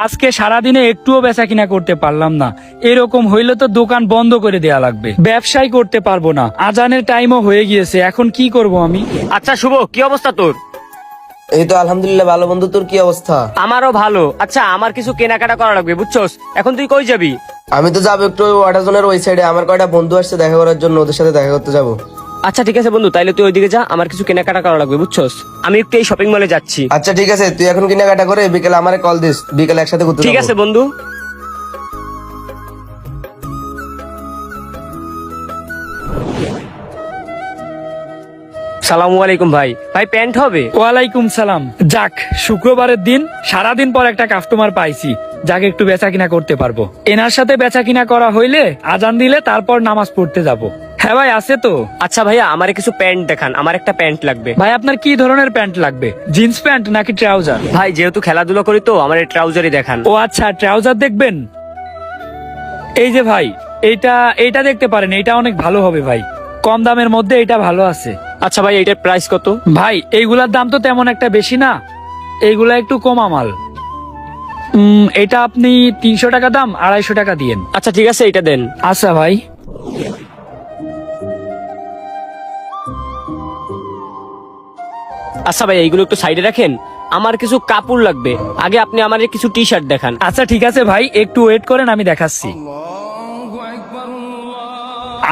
আজকে সারাদিনে একটুও বেচা কিনা করতে পারলাম না। এরকম হইলে তো দোকান বন্ধ করে দেয়া লাগবে, ব্যবসাই করতে পারবো না। আজানের টাইমও হয়ে গিয়েছে, এখন কি করব আমি? আচ্ছা শুভ, কি অবস্থা তোর? এই তো আলহামদুলিল্লাহ ভালো। বন্ধু তোর কি অবস্থা? আমারও ভালো। আচ্ছা আমার কিছু কেনাকাটা করা লাগবে বুঝছস, এখন তুই কই যাবি? আমি তো যাবো একটু ওয়াটার জোনের ওই সাইডে, আমার কয়টা বন্ধু আসছে দেখা করার জন্য, ওদের সাথে দেখা করতে যাবো। আচ্ছা ঠিক আছে বন্ধু, তাইলে তুই ওইদিকে যা, আমার কিছু কেনাকাটা করা লাগবে বুঝছস। আমি একটু এই শপিং মলে যাচ্ছি। আচ্ছা ঠিক আছে, তুই এখন কেনাকাটা করে বিকেলে আমারে কল দিস, বিকেলে একসাথে ঘুরতে ঠিক যাবো। আছে বন্ধু। সালামু আলাইকুম ভাই। ভাই প্যান্ট হবে? ওয়ালাইকুম সালাম। যাক, শুক্রবারের দিন সারাদিন পর একটা কাস্টমার পাইছি, যাকে একটু বেচা কিনা করতে পারবো। এনার সাথে বেচা কিনা করা হইলে আজান দিলে তারপর নামাজ পড়তে যাব। হ্যাঁ ভাই, আছে তো। আচ্ছা ভাইয়া, আমার কিছু প্যান্ট দেখান, আমার একটা প্যান্ট লাগবে। ভাই আপনার কি ধরনের প্যান্ট লাগবে? জিন্স প্যান্ট নাকি ট্রাউজার? ভাই যেহেতু খেলাধুলা করি তো আমার এই ট্রাউজারই দেখান। ও আচ্ছা, ট্রাউজার দেখবেন। এই যে ভাই, এইটা দেখতে পারেন, এইটা অনেক ভালো হবে ভাই, কম দামের মধ্যে এটা ভালো আছে। আচ্ছা ভাই, এইটার প্রাইস কত? ভাই এইগুলার দাম তো তেমন একটা বেশি না, এইগুলা একটু কমা মাল। এটা আপনি 300 টাকা দাম, 250 টাকা দিয়েন। আচ্ছা ঠিক আছে, এটা দেন। আচ্ছা ভাই। আচ্ছা ভাই, এইগুলো একটু সাইডে রাখেন, আমার কিছু কাপড় লাগবে। আগে আপনি আমার কিছু টি শার্ট দেখান। আচ্ছা ঠিক আছে ভাই, একটু ওয়েট করেন, আমি দেখাচ্ছি।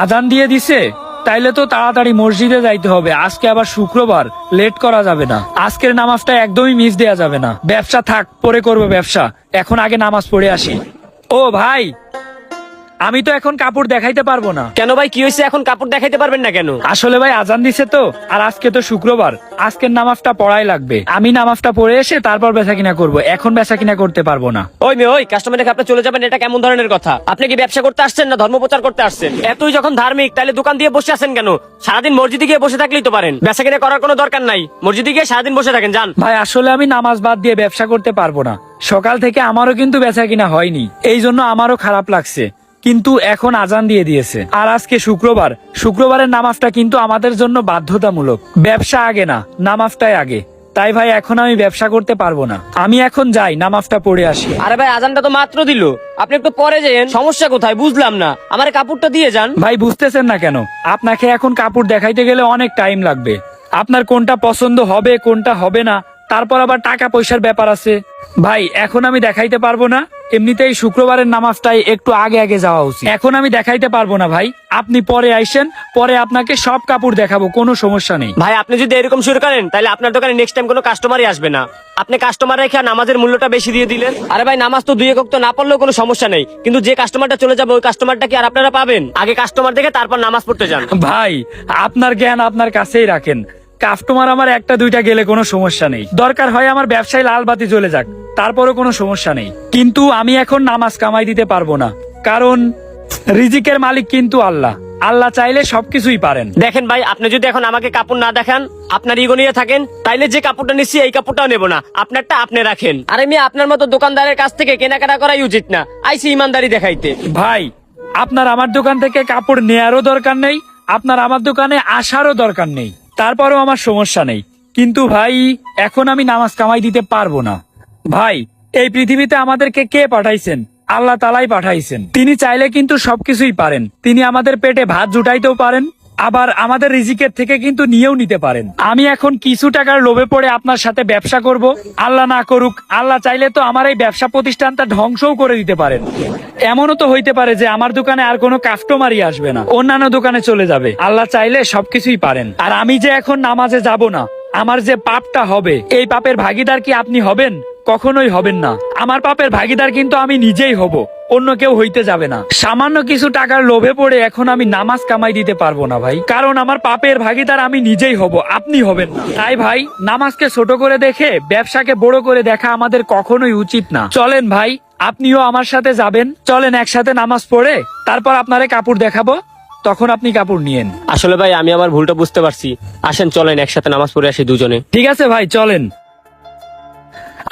আজান দিয়ে দিছে, তাইলে তো তাড়াতাড়ি মসজিদে যাইতে হবে। আজকে আবার শুক্রবার, লেট করা যাবে না। আজকের নামাজটা একদমই মিস দেয়া যাবে না। ব্যবসা থাক, পরে করবে ব্যবসা, এখন আগে নামাজ পড়ে আসি। ও ভাই, আমি তো এখন কাপড় দেখাইতে পারবো না। কেন ভাই, কি হয়েছে? এখন কাপড় দেখাইতে পারবেন না কেন? আসলে ভাই আজান দিছে তো, আর আজকে তো শুক্রবার, আজকের নামাজটা পড়াই লাগবে। আমি নামাজটা পড়ে এসে তারপর বেচা কিনা করবো, এখন বেচা কিনা করতে পারবো না। ওই মেয়ে, ওই কাস্টমার দেখে আপনি চলে যাবেন, এটা কেমন ধরনের কথা? আপনি কি ব্যবসা করতে আসছেন না ধর্ম প্রচার করতে আসছেন? এতই যখন ধার্মিক, তাহলে দোকান দিয়ে বসে আছেন কেন? সারাদিন মসজিদে গিয়ে বসে থাকলেই তো পারেন, বেচা কিনা করার কোনো দরকার নাই। মসজিদে গিয়ে সারাদিন বসে থাকেন, যান। ভাই আসলে আমি নামাজ বাদ দিয়ে ব্যবসা করতে পারবো না। সকাল থেকে আমারও কিন্তু বেচা কিনা হয়নি, এই জন্য আমারও খারাপ লাগছে। কিন্তু এখন আজান দিয়ে দিয়েছে, আর আজকে শুক্রবার, শুক্রবারের নামাজটা কিন্তু আমাদের জন্য বাধ্যতামূলক। ব্যবসা আগে না, নামাজটাই আগে। তাই ভাই এখন আমি ব্যবসা করতে পারবো না, আমি এখন যাই, নামাজটা পড়ে আসি। আরে ভাই, আজানটা তো মাত্র দিল, আপনি একটু পরে যান। সমস্যা কোথায় বুঝলাম না, আমার কাপড়টা দিয়ে যান। ভাই বুঝতেছেন না কেন? আপনাকে এখন কাপড় দেখাইতে গেলে অনেক টাইম লাগবে। আপনার কোনটা পছন্দ হবে, কোনটা হবে না, তারপর আবার টাকা পয়সার ব্যাপার আছে। ভাই এখন আমি দেখাইতে পারবো না, এমনিতেই শুক্রবারের নামাজটাই একটু আগে আগে যাওয়া উচিত। এখন আমি দেখাইতে পারবো না ভাই, আপনি পরে আইসেন, পরে আপনাকে সব কাপড় দেখাবো, কোনো সমস্যা নেই। ভাই আপনি যদি এরকম শুরু করেন, তাহলে আপনার দোকানে নেক্সট টাইম কোনো কাস্টমারই আসবে না। আপনি কাস্টমার রেখে নামাজের মূল্যটা বেশি দিয়ে দিলেন। আরে ভাই, নামাজ তো 2 একক তো না পড়লেও কোনো সমস্যা নেই, কিন্তু যে কাস্টমারটা চলে যাবে ওই কাস্টমারটা কি আর আপনারা পাবেন? আগে কাস্টমার দেখে তারপর নামাজ পড়তে যান। ভাই আপনার জ্ঞান আপনার কাছেই রাখেন, কাস্টমার আমার 1-2টা গেলে কোনো সমস্যা নেই। দরকার হয় আমার ব্যবসায় লাল বাতি জ্বলে যাক, তারপরও কোনো সমস্যা নেই। কিন্তু আমি এখন নামাজ কামাই দিতে পারবো না, কারণ রিজিকের মালিক কিন্তু আল্লাহ। আল্লাহ চাইলে সবকিছুই পারেন। দেখেন ভাই, আপনি যদি এখন আমাকে কাপড় না দেখান, আপনার ইগো নিয়ে থাকেন, তাইলে যে কাপড়টা নিচ্ছি এই কাপড়টাও নেবো না, আপনারটা আপনি রাখেন। আরে মেয়ে, আপনার মতো দোকানদারের কাছ থেকে কেনাকাটা করাই উচিত না, আইসি ইমানদারি দেখাইতে। ভাই আপনার আমার দোকান থেকে কাপড় নেয়ারও দরকার নেই, আপনার আমার দোকানে আসারও দরকার নেই, তারপরও আমার সমস্যা নেই। কিন্তু ভাই এখন আমি নামাজ কামাই দিতে পারবো না। ভাই এই পৃথিবীতে আমাদেরকে কে পাঠাইছেন? আল্লাহ তালাই পাঠাইছেন। তিনি চাইলে কিন্তু সবকিছুই পারেন। তিনি আমাদের পেটে ভাত জুটাইতেও পারেন, আবার আমাদের রিজিকের থেকে কিন্তু নিয়েও নিতে পারেন। আমি এখন কিছু টাকার লোভে পড়ে আপনার সাথে ব্যবসা করব? আল্লাহ না করুক, আল্লাহ চাইলে তো আমার এই ব্যবসা প্রতিষ্ঠানটা ধ্বংসও করে দিতে পারেন। এমনও তো হইতে পারে যে আমার দোকানে আর কোনো কাস্টমারই আসবে না, অন্যান্য দোকানে চলে যাবে। আল্লাহ চাইলে সবকিছুই পারেন। আর আমি যে এখন নামাজে যাব না, আমার যে পাপটা হবে, এই পাপের ভাগিদার কি আপনি হবেন? কখনোই হবেন না। আমার পাপের ভাগিদার কিন্তু আমি নিজেই হব, অন্য কেউ হইতে যাবে না। সামান্য কিছু টাকার লোভে পড়ে এখন আমি নামাজ কামাই দিতে পারবো না ভাই, কারণ আমার পাপের ভাগিদার আমি নিজেই হব, আপনি হবেন না। তাই ভাই নামাজকে ছোট করে দেখে ব্যবসাকে বড় করে দেখা আমাদের কখনোই উচিত না। চলেন ভাই, আপনিও আমার সাথে যাবেন, চলেন একসাথে নামাজ পড়ে তারপর আপনারে কাপড় দেখাবো, তখন আপনি কাপড় নিয়েন। আসলে ভাই আমি আমার ভুলটা বুঝতে পারছি, আসেন চলেন একসাথে নামাজ পড়ে আসি দুজনে। ঠিক আছে ভাই, চলেন।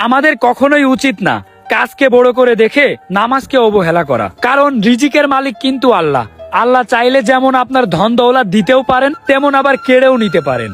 আমাদের কখনোই উচিত না কাজকে বড় করে দেখে নামাজকে অবহেলা করা, কারণ রিজিকের মালিক কিন্তু আল্লাহ। আল্লাহ চাইলে যেমন আপনার ধন দৌলত দিতেও পারেন, তেমন আবার কেড়েও নিতে পারেন।